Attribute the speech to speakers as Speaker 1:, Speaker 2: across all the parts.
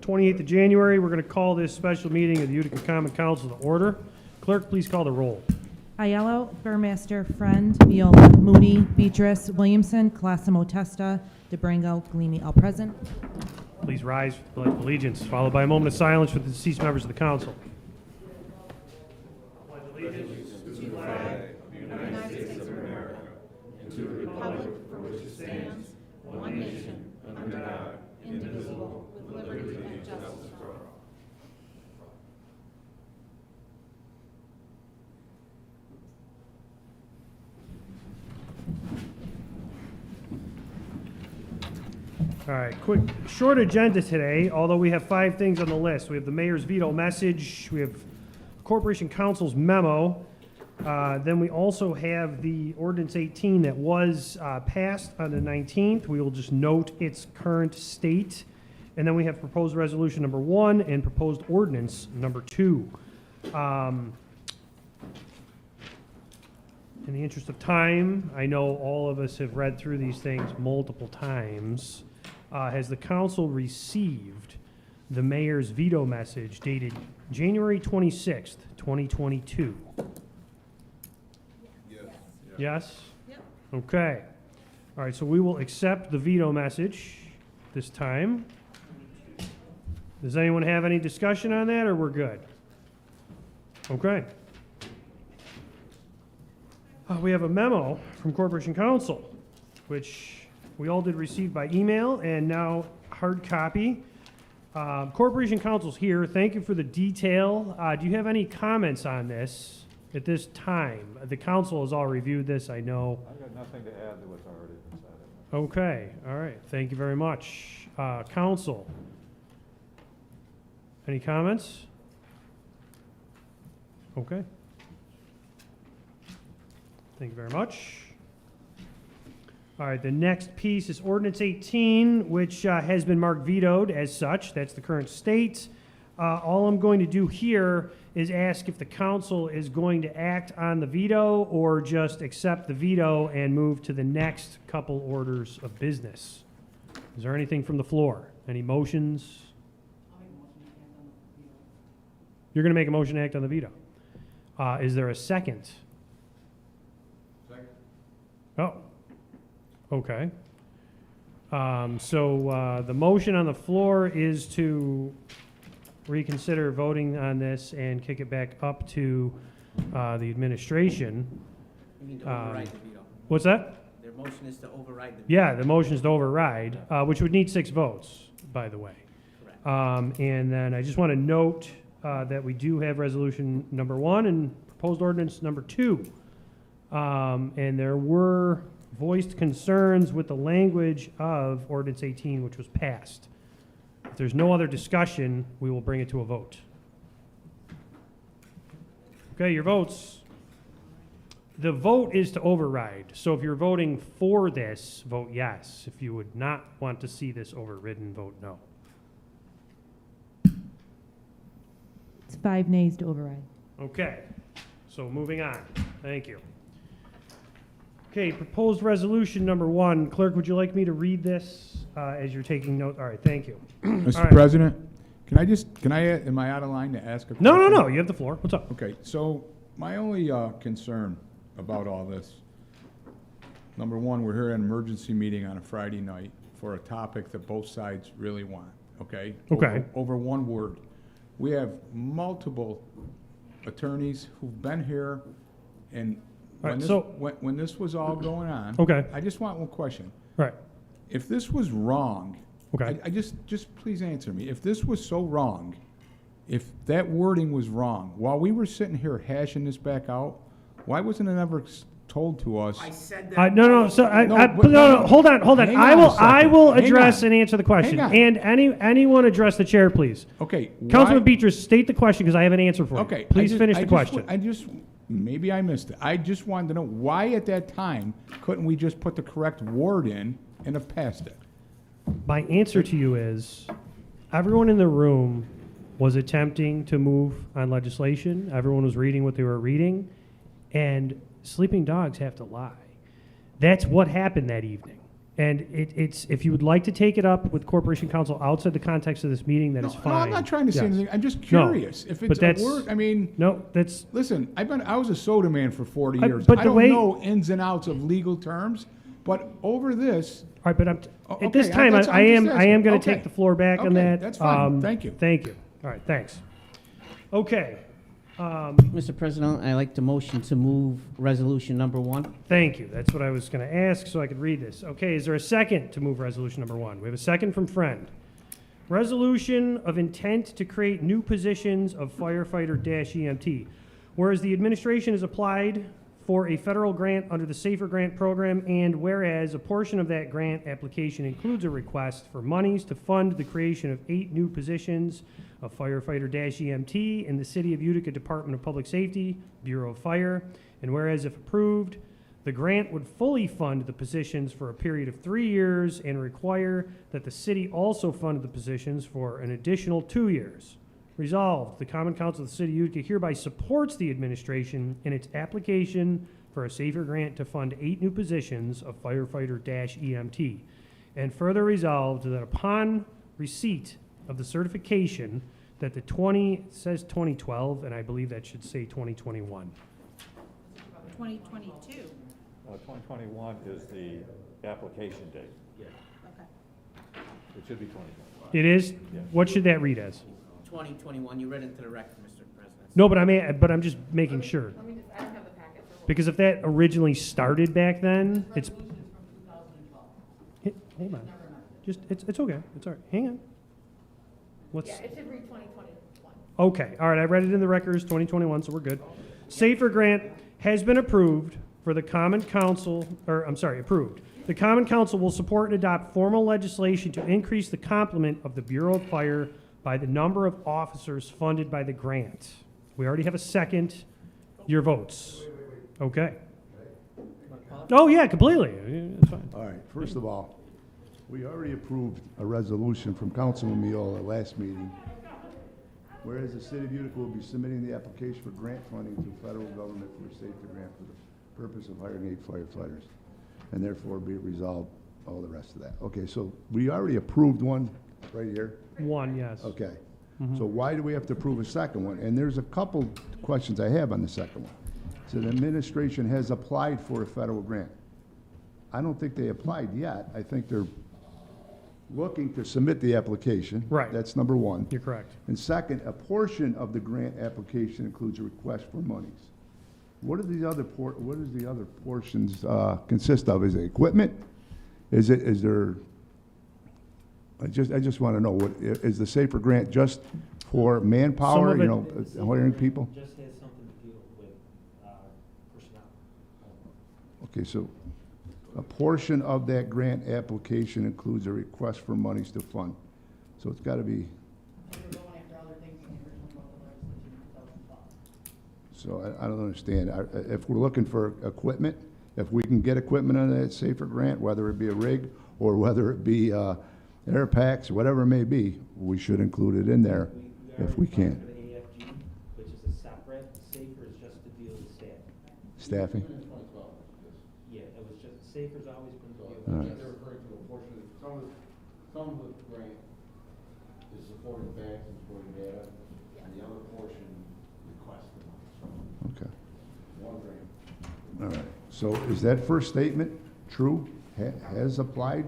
Speaker 1: 28th of January. We're going to call this special meeting of the Utica Common Council to order. Clerk, please call the roll.
Speaker 2: Aiello, Burmaster, Friend, Viola, Moody, Beatrice, Williamson, Colosimo Testa, DeBrango, Galini, all present.
Speaker 1: Please rise for the Pledge of Allegiance, followed by a moment of silence for the deceased members of the council. All right, quick, short agenda today, although we have 5 things on the list. We have the mayor's veto message, we have Corporation Council's memo, then we also have the Ordinance 18 that was passed on the 19th. We will just note its current state. And then we have proposed resolution number 1 and proposed ordinance number 2. In the interest of time, I know all of us have read through these things multiple times. Has the council received the mayor's veto message dated January 26th, 2022?
Speaker 3: Yes.
Speaker 1: Yes?
Speaker 2: Yep.
Speaker 1: Okay. All right, so we will accept the veto message this time. Does anyone have any discussion on that, or we're good? Okay. We have a memo from Corporation Council, which we all did receive by email and now hard copy. Corporation Council's here. Thank you for the detail. Do you have any comments on this at this time? The council has all reviewed this, I know.
Speaker 3: I've got nothing to add to what's already been said.
Speaker 1: Okay, all right. Thank you very much. Council, any comments? Okay. Thank you very much. All right, the next piece is Ordinance 18, which has been marked vetoed as such. That's the current state. All I'm going to do here is ask if the council is going to act on the veto or just accept the veto and move to the next couple orders of business. Is there anything from the floor? Any motions? You're going to make a motion to act on the veto. Is there a second?
Speaker 3: Second.
Speaker 1: Oh. Okay. So the motion on the floor is to reconsider voting on this and kick it back up to the administration.
Speaker 4: We need to override the veto.
Speaker 1: What's that?
Speaker 4: Their motion is to override the veto.
Speaker 1: Yeah, the motion is to override, which would need 6 votes, by the way.
Speaker 4: Correct.
Speaker 1: And then I just want to note that we do have resolution number 1 and proposed ordinance number 2. And there were voiced concerns with the language of Ordinance 18, which was passed. If there's no other discussion, we will bring it to a vote. Okay, your votes. The vote is to override. So if you're voting for this, vote yes. If you would not want to see this overridden, vote no.
Speaker 2: It's 5 nays to override.
Speaker 1: Okay, so moving on. Thank you. Okay, proposed resolution number 1. Clerk, would you like me to read this as you're taking note? All right, thank you.
Speaker 5: Mr.
Speaker 1: All right.
Speaker 5: President, am I out of line to ask a question?
Speaker 1: No, you have the floor. What's up?
Speaker 5: Okay, so my only concern about all this, number 1, we're here at an emergency meeting on a Friday night for a topic that both sides really want, okay?
Speaker 1: Okay.
Speaker 5: Over one word. We have multiple attorneys who've been here, and
Speaker 1: All right,
Speaker 5: when this,
Speaker 1: so-
Speaker 5: when this was all going on.
Speaker 1: Okay.
Speaker 5: I just want one question.
Speaker 1: Right.
Speaker 5: If this was wrong,
Speaker 1: Okay.
Speaker 5: I just please answer me. If this was so wrong, if that wording was wrong, while we were sitting here hashing this back out, why wasn't it ever told to us?
Speaker 4: I said that.
Speaker 1: No. So
Speaker 5: No,
Speaker 1: hold on.
Speaker 5: Hang
Speaker 1: I
Speaker 5: on
Speaker 1: will.
Speaker 5: a second.
Speaker 1: I will
Speaker 5: Hang
Speaker 1: address
Speaker 5: on.
Speaker 1: and answer the question.
Speaker 5: Hang on.
Speaker 1: And anyone address the chair, please.
Speaker 5: Okay.
Speaker 1: Councilman
Speaker 5: why-
Speaker 1: Beatrice, state the question because I have an answer for you.
Speaker 5: Okay.
Speaker 1: Please finish the question.
Speaker 5: Maybe I missed it. I just wanted to know why at that time couldn't we just put the correct word in and have passed it?
Speaker 1: My answer to you is, everyone in the room was attempting to move on legislation. Everyone was reading what they were reading, and sleeping dogs have to lie. That's what happened that evening. And it's, if you would like to take it up with Corporation Counsel outside the context of this meeting, that is
Speaker 5: No,
Speaker 1: fine.
Speaker 5: I'm not trying to say
Speaker 1: Yes.
Speaker 5: anything, I'm just
Speaker 1: No,
Speaker 5: curious. If
Speaker 1: but
Speaker 5: it's a
Speaker 1: that's-
Speaker 5: word, I mean,
Speaker 1: No, that's,
Speaker 5: listen, I was a soda man for 40
Speaker 1: I-
Speaker 5: years.
Speaker 1: but
Speaker 5: I
Speaker 1: the
Speaker 5: don't
Speaker 1: way-
Speaker 5: know ins and outs of legal terms, but over this,
Speaker 1: all right, but I'm,
Speaker 5: Okay,
Speaker 1: at this time,
Speaker 5: that's-
Speaker 1: I
Speaker 5: I'm
Speaker 1: am,
Speaker 5: just
Speaker 1: I am gonna
Speaker 5: asking.
Speaker 1: take the floor back on
Speaker 5: Okay,
Speaker 1: that.
Speaker 5: that's fine. Thank you.
Speaker 1: Thank you. All right, thanks. Okay,
Speaker 4: Mr. President, I'd like to motion to move resolution number 1.
Speaker 1: thank you. That's what I was gonna ask, so I could read this. Okay, is there a second to move resolution number 1? We have a second from Friend. Resolution of intent to create new positions of firefighter-EMT. Whereas the administration has applied for a federal grant under the Safer Grant Program, and whereas a portion of that grant application includes a request for monies to fund the creation of 8 new positions of firefighter-EMT in the City of Utica Department of Public Safety, Bureau of Fire, and whereas if approved, the grant would fully fund the positions for a period of 3 years and require that the city also fund the positions for an additional 2 years. Resolved, the Common Council of the City of Utica hereby supports the administration in its application for a safer grant to fund 8 new positions of firefighter-EMT. And further resolved that upon receipt of the certification that the it says 2012, and I believe that should say 2021.
Speaker 6: 2022.
Speaker 3: 2021 is the application date.
Speaker 6: Okay.
Speaker 3: It should be 2021.
Speaker 1: It is?
Speaker 3: Yeah.
Speaker 1: What should that read as?
Speaker 4: 2021, you read into the record, Mr. President.
Speaker 1: No, but I'm just making sure. Because if that originally started back then, it's. Hold on. Just, it's okay. It's all right. Hang on. What's?
Speaker 6: Yeah, it should read 2021.
Speaker 1: Okay, all right, I read it in the records, 2021, so we're good. Safer grant has been approved for the Common Council, approved. The Common Council will support and adopt formal legislation to increase the complement of the Bureau of Fire by the number of officers funded by the grant. We already have a second. Your votes. Okay. Oh, yeah, completely. It's fine.
Speaker 7: All right, first of all, we already approved a resolution from Councilman Miola last meeting, whereas the city of Utica will be submitting the application for grant funding to the federal government for a safety grant for the purpose of hiring 8 firefighters, and therefore be it resolved, all the rest of that. Okay, so we already approved one right here.
Speaker 1: One, yes.
Speaker 7: Okay, so why do we have to approve a second one? And there's a couple questions I have on the second one. So the administration has applied for a federal grant. I don't think they applied yet. I think they're looking to submit the application.
Speaker 1: Right.
Speaker 7: That's number one.
Speaker 1: You're correct.
Speaker 7: And second, a portion of the grant application includes a request for monies. What does the other portions consist of? Is it equipment? Is there, I just want to know, what, is the SAFER grant just for manpower,
Speaker 1: Some
Speaker 7: you
Speaker 1: of
Speaker 7: know, hiring people?
Speaker 8: Just has something to deal with personnel.
Speaker 7: Okay, so a portion of that grant application includes a request for monies to fund. So it's got to be, so I don't understand. If we're looking for equipment, if we can get equipment under that SAFER grant, whether it be a rig or whether it be air packs, whatever it may be, we should include it in there if we can.
Speaker 8: For the AFG, which is a separate, SAFER is just to deal with staff.
Speaker 7: Staffing?
Speaker 8: Yeah, it was just, SAFER's always been to deal
Speaker 7: All
Speaker 8: with.
Speaker 7: right.
Speaker 9: They're referring to a portion of, some of the grant is supporting facts and supporting data, and the other portion requests the money. So,
Speaker 7: Okay.
Speaker 9: one grant.
Speaker 7: All right. So is that first statement true? Has applied?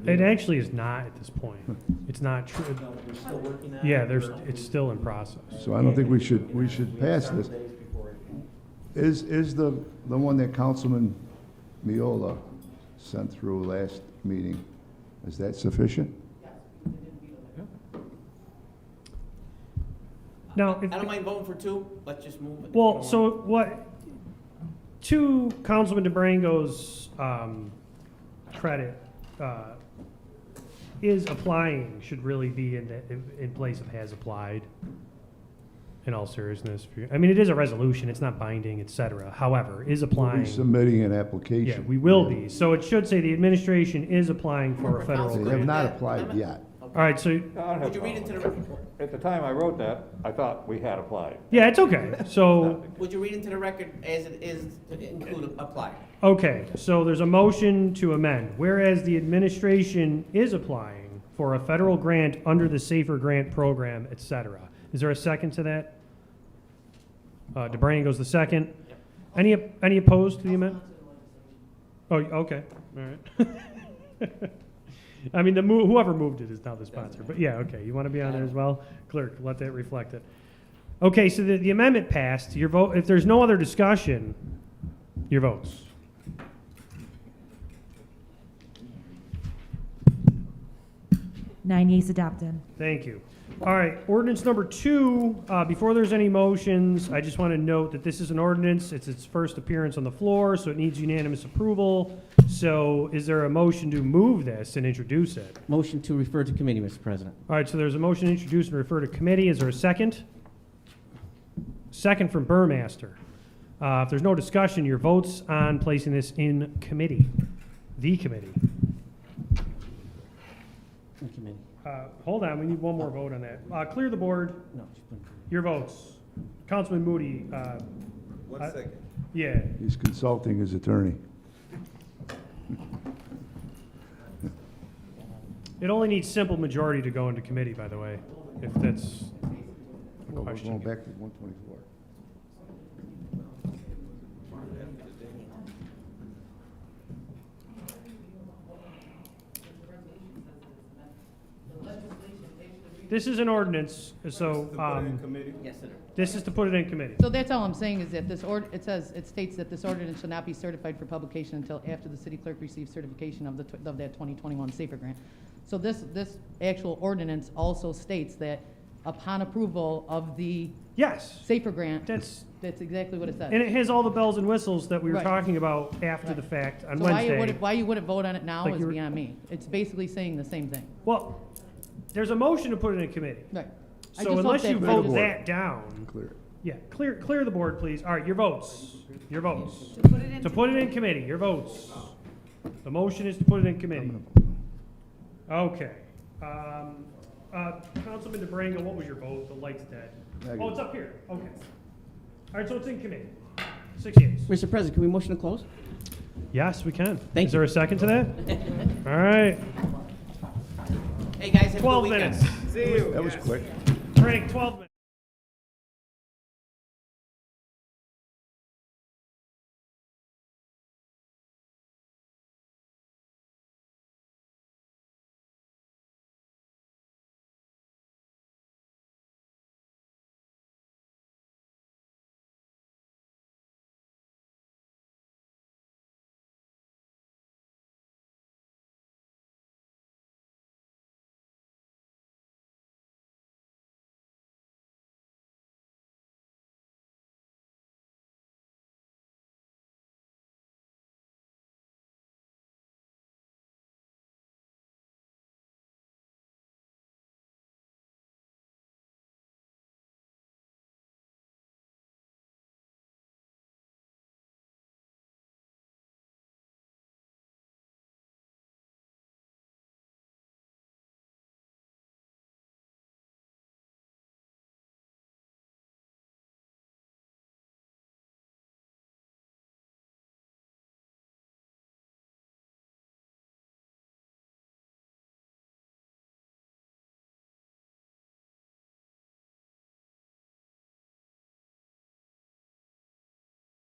Speaker 1: It actually is not at this point. It's not true.
Speaker 4: No, we're still working on it.
Speaker 1: Yeah, it's still in process.
Speaker 7: So I don't think we should pass
Speaker 8: Several
Speaker 7: this.
Speaker 8: days before it.
Speaker 7: Is the one that Councilman Miola sent through last meeting, is that sufficient?
Speaker 1: Now, if,
Speaker 4: I don't mind voting for 2, let's just move it.
Speaker 1: well, so what, to Councilman DeBrango's credit, is applying should really be in place of has applied, in all seriousness. I mean, it is a resolution, it's not binding, et cetera. However, is
Speaker 7: We'll
Speaker 1: applying.
Speaker 7: be submitting an
Speaker 1: Yeah,
Speaker 7: application.
Speaker 1: we will be. So it should say the administration is applying for a federal
Speaker 7: They have
Speaker 1: grant.
Speaker 7: not applied yet.
Speaker 1: All right, so,
Speaker 3: I don't have
Speaker 4: Would you
Speaker 3: a
Speaker 4: read into
Speaker 3: problem.
Speaker 4: the,
Speaker 3: At the time I wrote that, I thought we had applied.
Speaker 1: yeah, it's okay. So,
Speaker 4: would you read into the record as it is to include apply?
Speaker 1: okay, so there's a motion to amend. Whereas the administration is applying for a federal grant under the Safer Grant Program, et cetera. Is there a second to that? DeBrango's the second. Any opposed to the amendment? Oh, okay, all right. I mean, whoever moved it is now the sponsor, but yeah, okay, you want to be on there as well? Clerk, let that reflect it. Okay, so the amendment passed. Your vote, if there's no other discussion, your votes.
Speaker 2: Nine yeas adopted.
Speaker 1: Thank you. All right, ordinance number 2, before there's any motions, I just want to note that this is an ordinance. It's its first appearance on the floor, so it needs unanimous approval. So is there a motion to move this and introduce it?
Speaker 4: Motion to refer to committee, Mr. President.
Speaker 1: All right, so there's a motion to introduce and refer to committee. Is there a second? Second from Burmaster. If there's no discussion, your votes on placing this in committee, the committee.
Speaker 4: In committee.
Speaker 1: Hold on, we need one more vote on that. Clear the board.
Speaker 4: No, just put-
Speaker 1: Your votes. Councilman Moody.
Speaker 9: 1 second.
Speaker 1: Yeah.
Speaker 7: He's consulting his attorney.
Speaker 1: It only needs simple majority to go into committee, by the way, if that's a
Speaker 7: Well, we're
Speaker 1: question.
Speaker 7: going back to 124.
Speaker 1: This is an ordinance, so
Speaker 4: Yes, sir.
Speaker 1: this is to put it in committee.
Speaker 6: So that's all I'm saying is that it states that this ordinance shall not be certified for publication until after the city clerk receives certification of of that 2021 Safer Grant. So this actual ordinance also states that upon approval of the
Speaker 1: Yes,
Speaker 6: Safer Grant,
Speaker 1: that's,
Speaker 6: that's exactly what it says.
Speaker 1: and it has all the bells and whistles that we were
Speaker 6: Right.
Speaker 1: talking about after
Speaker 6: Right.
Speaker 1: the fact on
Speaker 6: So
Speaker 1: Wednesday.
Speaker 6: why you wouldn't vote on it now
Speaker 1: Like
Speaker 6: is
Speaker 1: you were-
Speaker 6: beyond me. It's basically saying the same thing.
Speaker 1: Well, there's a motion to put it in committee.
Speaker 6: Right. I
Speaker 1: So
Speaker 6: just
Speaker 1: unless
Speaker 6: hope
Speaker 1: you
Speaker 6: that-
Speaker 1: vote
Speaker 7: Clear the
Speaker 1: that down,
Speaker 7: Clear it.
Speaker 1: yeah, clear the board, please. All right, your votes. Your votes.
Speaker 6: To put it in-
Speaker 1: To put it in committee, your votes. The motion is to put it in committee. Okay. Councilman DeBrango, what was your vote? The light's dead.
Speaker 7: Negative.
Speaker 1: Oh, it's up here. Okay. All right, so it's in committee. 6 yeas.
Speaker 4: Mr. President, can we motion to close?
Speaker 1: Yes, we can.
Speaker 4: Thank
Speaker 1: Is there
Speaker 4: you.
Speaker 1: a second to that? All right.
Speaker 4: Hey, guys, have a good
Speaker 1: 12
Speaker 4: weekend.
Speaker 1: minutes.
Speaker 7: That was quick.
Speaker 1: Frank, 12 minutes.